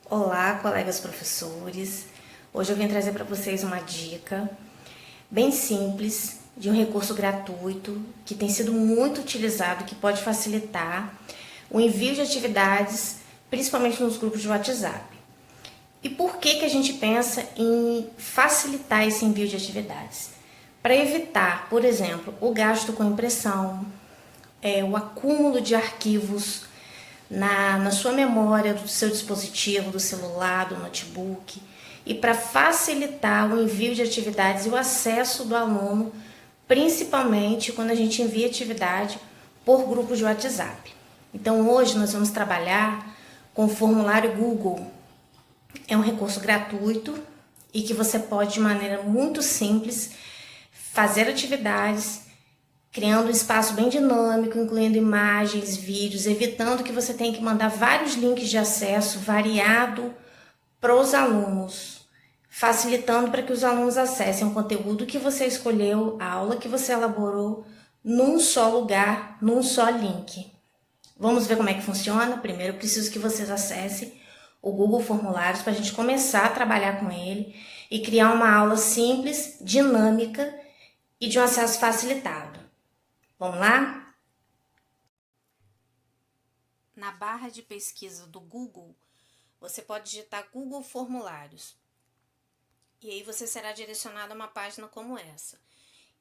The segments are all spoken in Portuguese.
Olá, colegas professores. Hoje eu vim trazer para vocês uma dica bem simples de um recurso gratuito que tem sido muito utilizado, que pode facilitar o envio de atividades, principalmente nos grupos de WhatsApp. E por que a gente pensa em facilitar esse envio de atividades? Para evitar, por exemplo, o gasto com impressão, o acúmulo de arquivos na sua memória do seu dispositivo, do celular, do notebook, e para facilitar o envio de atividades e o acesso do aluno, principalmente quando a gente envia atividade por grupos de WhatsApp. Então hoje nós vamos trabalhar com o formulário Google. É um recurso gratuito e que você pode, de maneira muito simples, fazer atividades criando um espaço bem dinâmico, incluindo imagens, vídeos, evitando que você tenha que mandar vários links de acesso variado para os alunos, facilitando para que os alunos acessem o conteúdo que você escolheu, a aula que você elaborou, num só lugar, num só link. Vamos ver como é que funciona? Primeiro eu preciso que vocês acessem o Google Formulários para a gente começar a trabalhar com ele e criar uma aula simples, dinâmica e de um acesso facilitado. Vamos lá? Na barra de pesquisa do Google, você pode digitar Google Formulários. E aí você será direcionado a uma página como essa.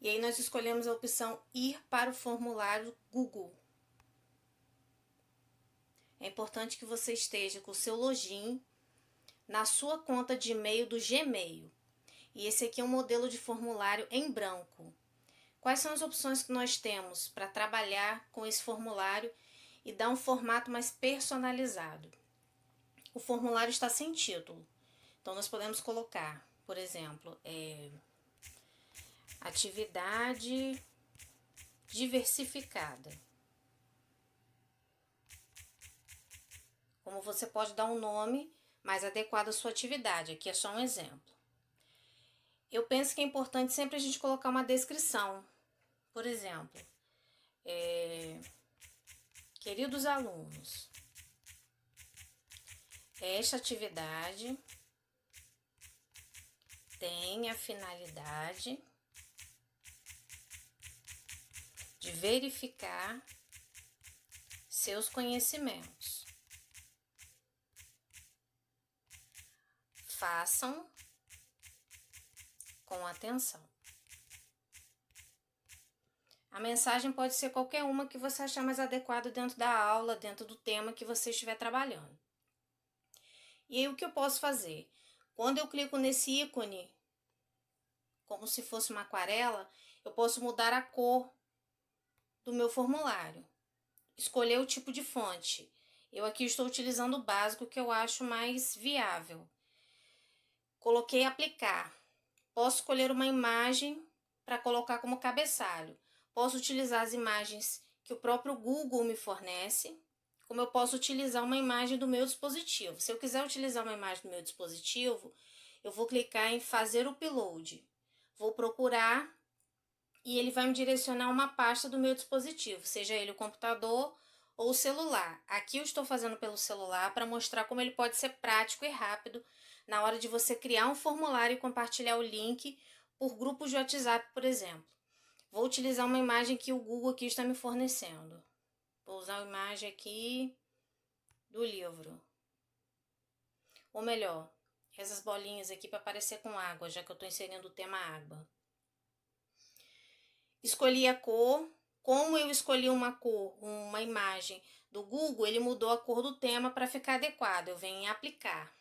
E aí nós escolhemos a opção Ir para o formulário Google. É importante que você esteja com o seu login na sua conta de e-mail do Gmail. E esse aqui é um modelo de formulário em branco. Quais são as opções que nós temos para trabalhar com esse formulário e dar um formato mais personalizado? O formulário está sem título, então nós podemos colocar, por exemplo, atividade diversificada. Como você pode dar um nome mais adequado à sua atividade, aqui é só um exemplo. Eu penso que é importante sempre a gente colocar uma descrição. Por exemplo, queridos alunos, esta atividade tem a finalidade de verificar seus conhecimentos. Façam com atenção. A mensagem pode ser qualquer uma que você achar mais adequada dentro da aula, dentro do tema que você estiver trabalhando. E aí o que eu posso fazer? Quando eu clico nesse ícone, como se fosse uma aquarela, eu posso mudar a cor do meu formulário. Escolher o tipo de fonte. Eu aqui estou utilizando o básico que eu acho mais viável. Coloquei aplicar. Posso escolher uma imagem para colocar como cabeçalho. Posso utilizar as imagens que o próprio Google me fornece, como eu posso utilizar uma imagem do meu dispositivo. Se eu quiser utilizar uma imagem do meu dispositivo, eu vou clicar em fazer o upload. Vou procurar e ele vai me direcionar a uma pasta do meu dispositivo, seja ele o computador ou o celular. Aqui eu estou fazendo pelo celular para mostrar como ele pode ser prático e rápido na hora de você criar um formulário e compartilhar o link por grupos de WhatsApp, por exemplo. Vou utilizar uma imagem que o Google aqui está me fornecendo. Vou usar a imagem aqui do livro. Ou melhor, essas bolinhas aqui para aparecer com água, já que eu estou inserindo o tema água. Escolhi a cor. Como eu escolhi uma cor, uma imagem do Google, ele mudou a cor do tema para ficar adequado. Eu venho em aplicar.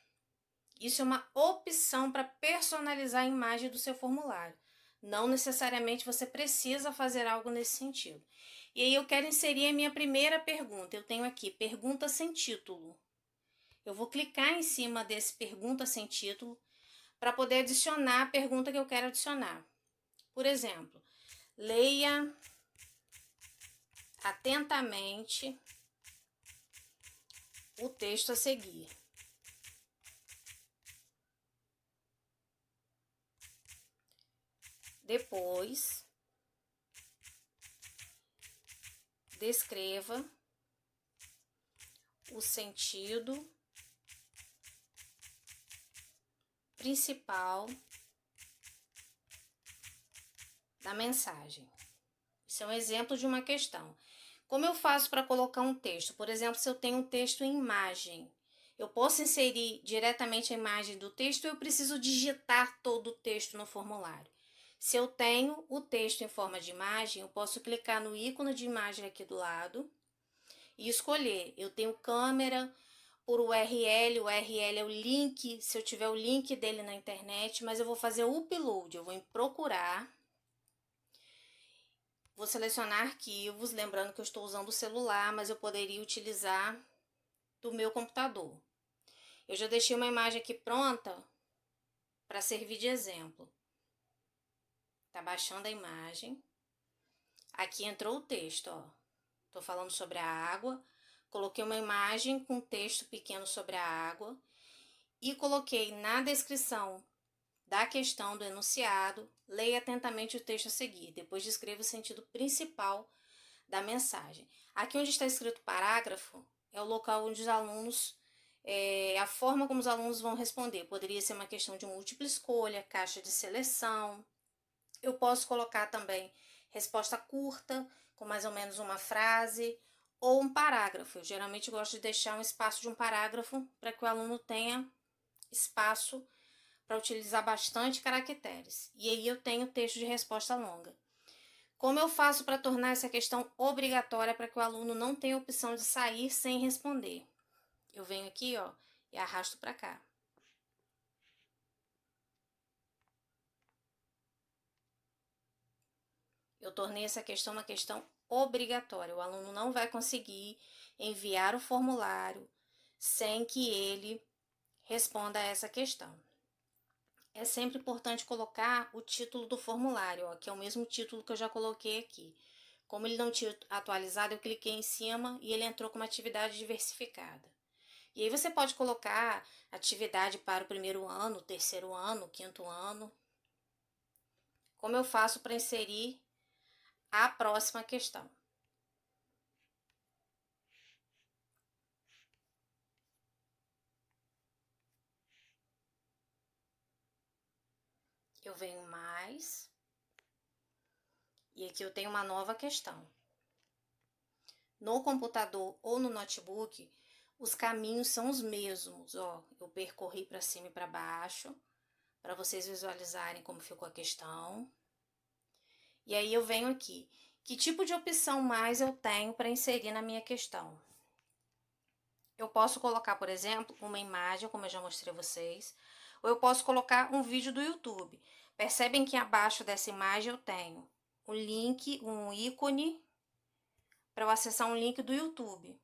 Isso é uma opção para personalizar a imagem do seu formulário. Não necessariamente você precisa fazer algo nesse sentido. E aí eu quero inserir a minha primeira pergunta. Eu tenho aqui, pergunta sem título. Eu vou clicar em cima desse pergunta sem título para poder adicionar a pergunta que eu quero adicionar. Por exemplo, leia atentamente o texto a seguir. Depois, descreva o sentido principal da mensagem. Isso é um exemplo de uma questão. Como eu faço para colocar um texto? Por exemplo, se eu tenho um texto em imagem, eu posso inserir diretamente a imagem do texto ou eu preciso digitar todo o texto no formulário? Se eu tenho o texto em forma de imagem, eu posso clicar no ícone de imagem aqui do lado e escolher. Eu tenho câmera por URL, o URL é o link, se eu tiver o link dele na internet, mas eu vou fazer o upload, eu vou em procurar, vou selecionar arquivos, lembrando que eu estou usando o celular, mas eu poderia utilizar do meu computador. Eu já deixei uma imagem aqui pronta para servir de exemplo. Tá baixando a imagem. Aqui entrou o texto, ó. Tô falando sobre a água. Coloquei uma imagem com texto pequeno sobre a água e coloquei na descrição da questão do enunciado, leia atentamente o texto a seguir. Depois descreva o sentido principal da mensagem. Aqui onde está escrito parágrafo é o local onde os alunos, a forma como os alunos vão responder. Poderia ser uma questão de múltipla escolha, caixa de seleção. Eu posso colocar também resposta curta, com mais ou menos uma frase, ou um parágrafo. Eu geralmente gosto de deixar um espaço de um parágrafo para que o aluno tenha espaço para utilizar bastante caracteres. E aí eu tenho texto de resposta longa. Como eu faço para tornar essa questão obrigatória para que o aluno não tenha opção de sair sem responder? Eu venho aqui, ó, e arrasto para cá. Eu tornei essa questão uma questão obrigatória. O aluno não vai conseguir enviar o formulário sem que ele responda a essa questão. É sempre importante colocar o título do formulário, ó, que é o mesmo título que eu já coloquei aqui. Como ele não tinha atualizado, eu cliquei em cima e ele entrou com uma atividade diversificada. E aí você pode colocar atividade para o primeiro ano, terceiro ano, quinto ano. Como eu faço para inserir a próxima questão? Eu venho mais. E aqui eu tenho uma nova questão. No computador ou no notebook, os caminhos são os mesmos, ó. Eu percorri para cima e para baixo, para vocês visualizarem como ficou a questão. E aí eu venho aqui. Que tipo de opção mais eu tenho para inserir na minha questão? Eu posso colocar, por exemplo, uma imagem, como eu já mostrei a vocês, ou eu posso colocar um vídeo do YouTube. Percebem que abaixo dessa imagem eu tenho um link, um ícone para eu acessar um link do YouTube.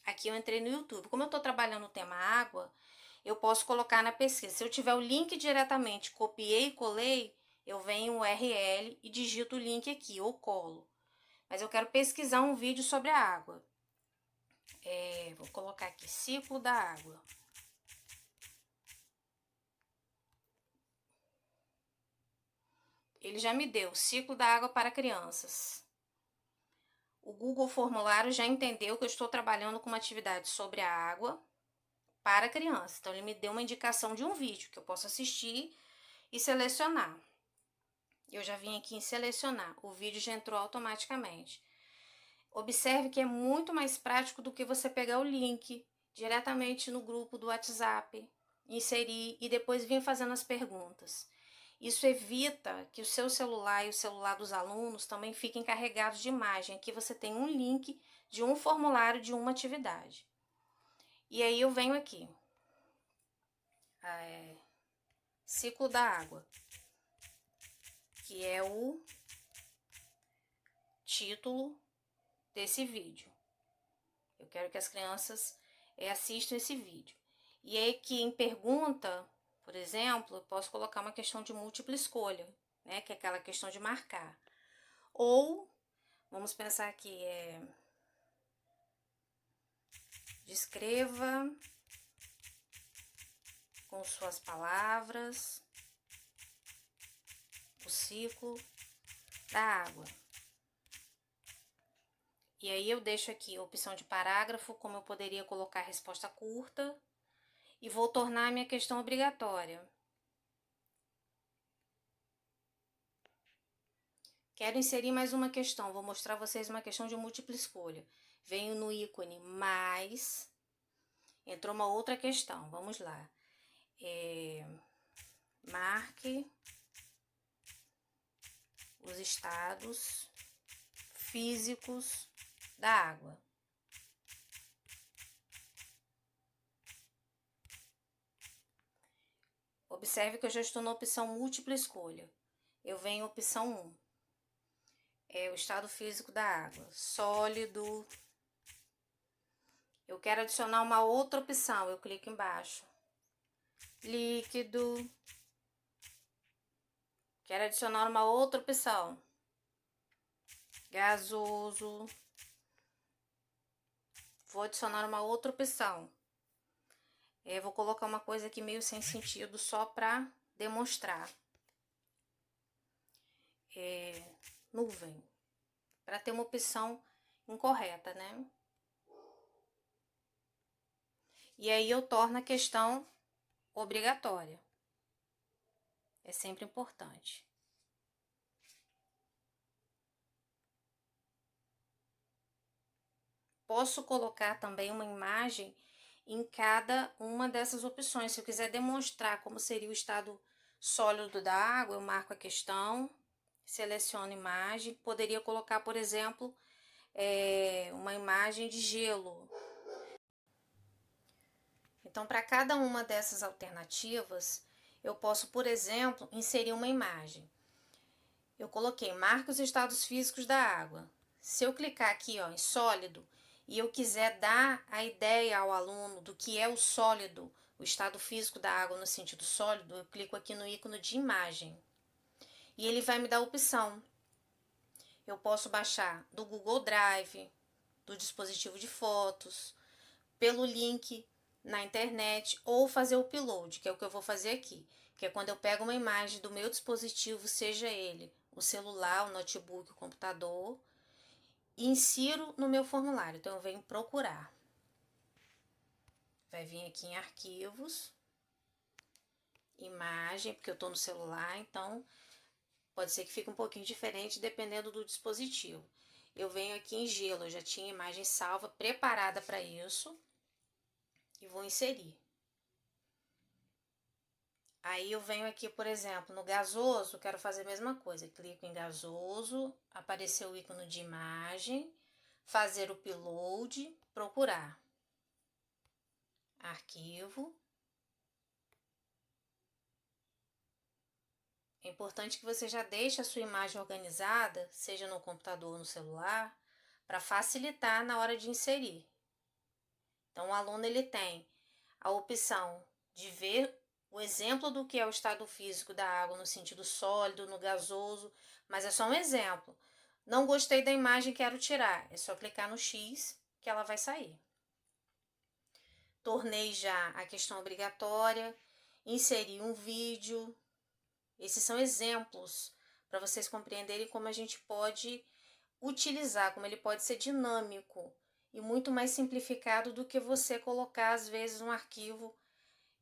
Aqui eu entrei no YouTube. Como eu estou trabalhando o tema água, eu posso colocar na pesquisa. Se eu tiver o link diretamente, copiei e colei, eu venho o URL e digito o link aqui, ou colo. Mas eu quero pesquisar um vídeo sobre a água. Vou colocar aqui, ciclo da água. Ele já me deu, ciclo da água para crianças. O Google Formulário já entendeu que eu estou trabalhando com uma atividade sobre a água para criança. Então, ele me deu uma indicação de um vídeo que eu posso assistir e selecionar. Eu já vim aqui em selecionar. O vídeo já entrou automaticamente. Observe que é muito mais prático do que você pegar o link diretamente no grupo do WhatsApp, inserir e depois vir fazendo as perguntas. Isso evita que o seu celular e o celular dos alunos também fiquem carregados de imagem. Aqui você tem um link de um formulário de uma atividade. E aí eu venho aqui. Ciclo da água, que é o título desse vídeo. Eu quero que as crianças assistam esse vídeo. E aí que em pergunta, por exemplo, eu posso colocar uma questão de múltipla escolha, né? Que é aquela questão de marcar. Ou, vamos pensar aqui, descreva com suas palavras o ciclo da água. E aí eu deixo aqui a opção de parágrafo, como eu poderia colocar resposta curta, e vou tornar a minha questão obrigatória. Quero inserir mais uma questão. Vou mostrar a vocês uma questão de múltipla escolha. Venho no ícone mais. Entrou uma outra questão. Vamos lá. Marque os estados físicos da água. Observe que eu já estou na opção múltipla escolha. Eu venho em opção 1. É o estado físico da água. Sólido. Eu quero adicionar uma outra opção. Eu clico embaixo. Líquido. Quero adicionar uma outra opção. Gasoso. Vou adicionar uma outra opção. Vou colocar uma coisa aqui meio sem sentido, só para demonstrar. Nuvem. Para ter uma opção incorreta, né? E aí eu torno a questão obrigatória. É sempre importante. Posso colocar também uma imagem em cada uma dessas opções. Se eu quiser demonstrar como seria o estado sólido da água, eu marco a questão, seleciono imagem. Poderia colocar, por exemplo, uma imagem de gelo. Então, para cada uma dessas alternativas, eu posso, por exemplo, inserir uma imagem. Eu coloquei, marca os estados físicos da água. Se eu clicar aqui, ó, em sólido, e eu quiser dar a ideia ao aluno do que é o sólido, o estado físico da água no sentido sólido, eu clico aqui no ícone de imagem. E ele vai me dar a opção. Eu posso baixar do Google Drive, do dispositivo de fotos, pelo link na internet ou fazer o upload, que é o que eu vou fazer aqui, que é quando eu pego uma imagem do meu dispositivo, seja ele o celular, o notebook, o computador, e insiro no meu formulário. Então eu venho procurar. Vai vir aqui em arquivos, imagem, porque eu estou no celular, então pode ser que fique um pouquinho diferente dependendo do dispositivo. Eu venho aqui em gelo, eu já tinha imagem salva, preparada para isso, e vou inserir. Aí eu venho aqui, por exemplo, no gasoso, quero fazer a mesma coisa. Clico em gasoso, apareceu o ícone de imagem, fazer o upload, procurar. Arquivo. É importante que você já deixe a sua imagem organizada, seja no computador ou no celular, para facilitar na hora de inserir. Então, o aluno ele tem a opção de ver o exemplo do que é o estado físico da água no sentido sólido, no gasoso, mas é só um exemplo. Não gostei da imagem, quero tirar. É só clicar no X que ela vai sair. Tornei já a questão obrigatória, inseri um vídeo. Esses são exemplos para vocês compreenderem como a gente pode utilizar, como ele pode ser dinâmico e muito mais simplificado do que você colocar, às vezes, um arquivo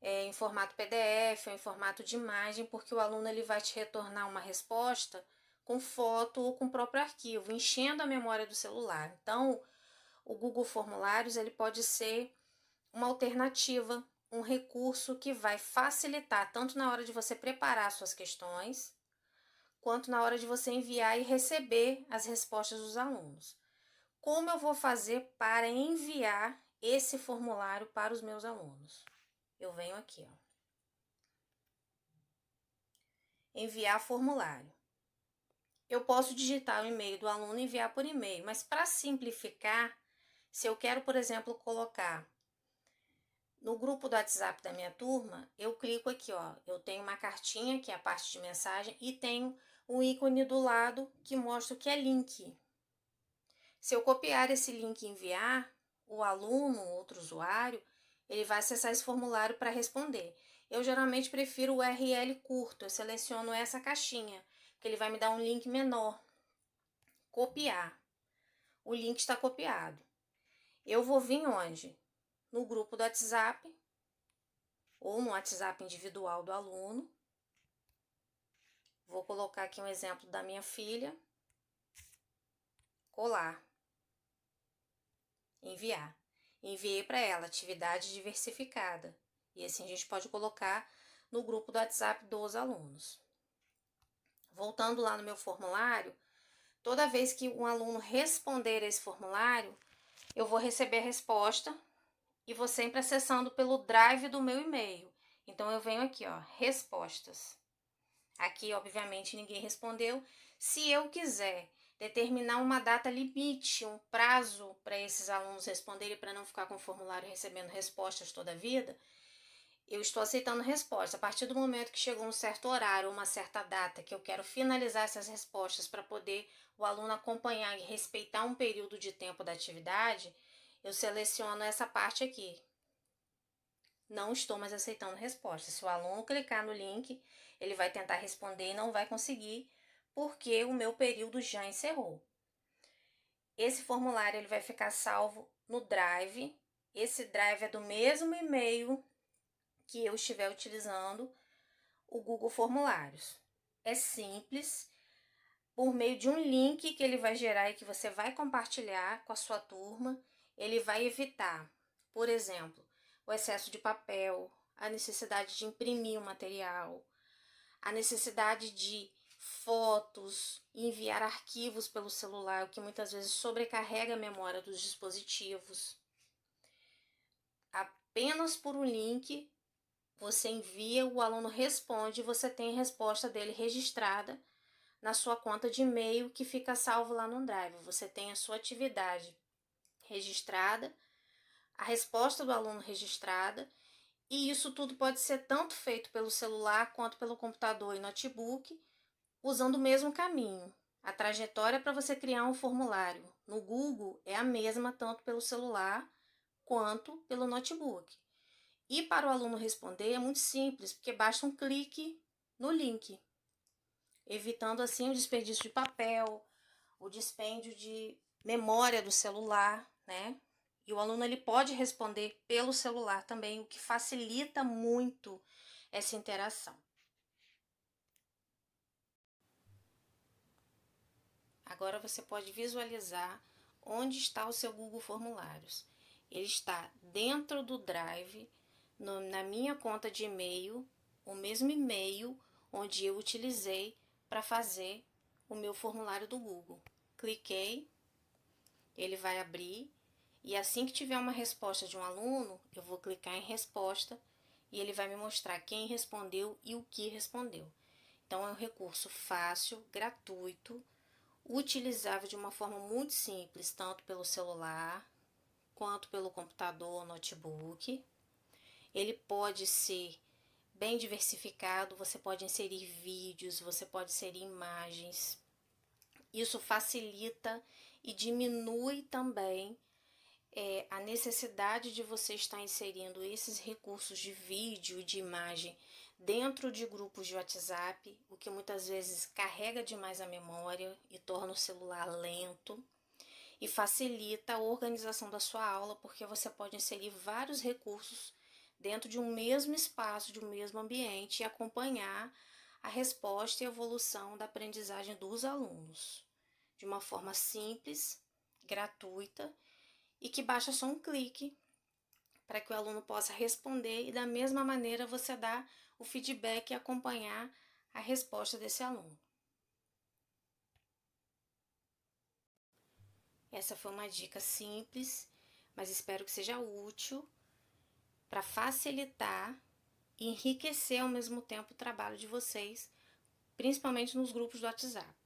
em formato PDF ou em formato de imagem, porque o aluno ele vai te retornar uma resposta com foto ou com o próprio arquivo, enchendo a memória do celular. Então, o Google Formulários ele pode ser uma alternativa, um recurso que vai facilitar tanto na hora de você preparar suas questões, quanto na hora de você enviar e receber as respostas dos alunos. Como eu vou fazer para enviar esse formulário para os meus alunos? Eu venho aqui, ó. Enviar formulário. Eu posso digitar o e-mail do aluno e enviar por e-mail, mas para simplificar, se eu quero, por exemplo, colocar no grupo do WhatsApp da minha turma, eu clico aqui, ó. Eu tenho uma cartinha, que é a parte de mensagem, e tenho um ícone do lado que mostra o que é link. Se eu copiar esse link e enviar, o aluno, outro usuário, ele vai acessar esse formulário para responder. Eu geralmente prefiro o URL curto, eu seleciono essa caixinha, que ele vai me dar um link menor. Copiar. O link está copiado. Eu vou vir onde? No grupo do WhatsApp, ou no WhatsApp individual do aluno. Vou colocar aqui um exemplo da minha filha. colar, enviar. Enviei para ela atividade diversificada. E assim a gente pode colocar no grupo do WhatsApp dos alunos. Voltando lá no meu formulário, toda vez que um aluno responder esse formulário, eu vou receber a resposta e vou sempre acessando pelo drive do meu e-mail. Então, eu venho aqui, ó, respostas. Aqui, obviamente, ninguém respondeu. Se eu quiser determinar uma data limite, um prazo para esses alunos responderem, para não ficar com o formulário recebendo respostas toda a vida, eu estou aceitando resposta. A partir do momento que chegou um certo horário, uma certa data, que eu quero finalizar essas respostas para poder o aluno acompanhar e respeitar um período de tempo da atividade, eu seleciono essa parte aqui. Não estou mais aceitando resposta. Se o aluno clicar no link, ele vai tentar responder e não vai conseguir, porque o meu período já encerrou. Esse formulário ele vai ficar salvo no Drive. Esse Drive é do mesmo e-mail que eu estiver utilizando o Google Formulários. É simples, por meio de um link que ele vai gerar e que você vai compartilhar com a sua turma, ele vai evitar, por exemplo, o excesso de papel, a necessidade de imprimir o material, a necessidade de fotos, enviar arquivos pelo celular, o que muitas vezes sobrecarrega a memória dos dispositivos. Apenas por um link, você envia, o aluno responde e você tem a resposta dele registrada na sua conta de e-mail que fica salvo lá no Drive. Você tem a sua atividade registrada, a resposta do aluno registrada, e isso tudo pode ser tanto feito pelo celular quanto pelo computador e notebook, usando o mesmo caminho. A trajetória para você criar um formulário no Google é a mesma tanto pelo celular quanto pelo notebook. E para o aluno responder é muito simples, porque basta um clique no link, evitando assim o desperdício de papel, o dispêndio de memória do celular, né? E o aluno ele pode responder pelo celular também, o que facilita muito essa interação. Agora você pode visualizar onde está o seu Google Formulários. Ele está dentro do Drive, na minha conta de e-mail, o mesmo e-mail onde eu utilizei para fazer o meu formulário do Google. Cliquei, ele vai abrir e assim que tiver uma resposta de um aluno, eu vou clicar em resposta e ele vai me mostrar quem respondeu e o que respondeu. Então é um recurso fácil, gratuito, utilizável de uma forma muito simples, tanto pelo celular quanto pelo computador, notebook. Ele pode ser bem diversificado, você pode inserir vídeos, você pode inserir imagens. Isso facilita e diminui também a necessidade de você estar inserindo esses recursos de vídeo e de imagem dentro de grupos de WhatsApp, o que muitas vezes carrega demais a memória e torna o celular lento. E facilita a organização da sua aula, porque você pode inserir vários recursos dentro de um mesmo espaço, de um mesmo ambiente e acompanhar a resposta e evolução da aprendizagem dos alunos de uma forma simples, gratuita e que basta só um clique para que o aluno possa responder e da mesma maneira você dá o feedback e acompanhar a resposta desse aluno. Essa foi uma dica simples, mas espero que seja útil para facilitar e enriquecer ao mesmo tempo o trabalho de vocês, principalmente nos grupos do WhatsApp.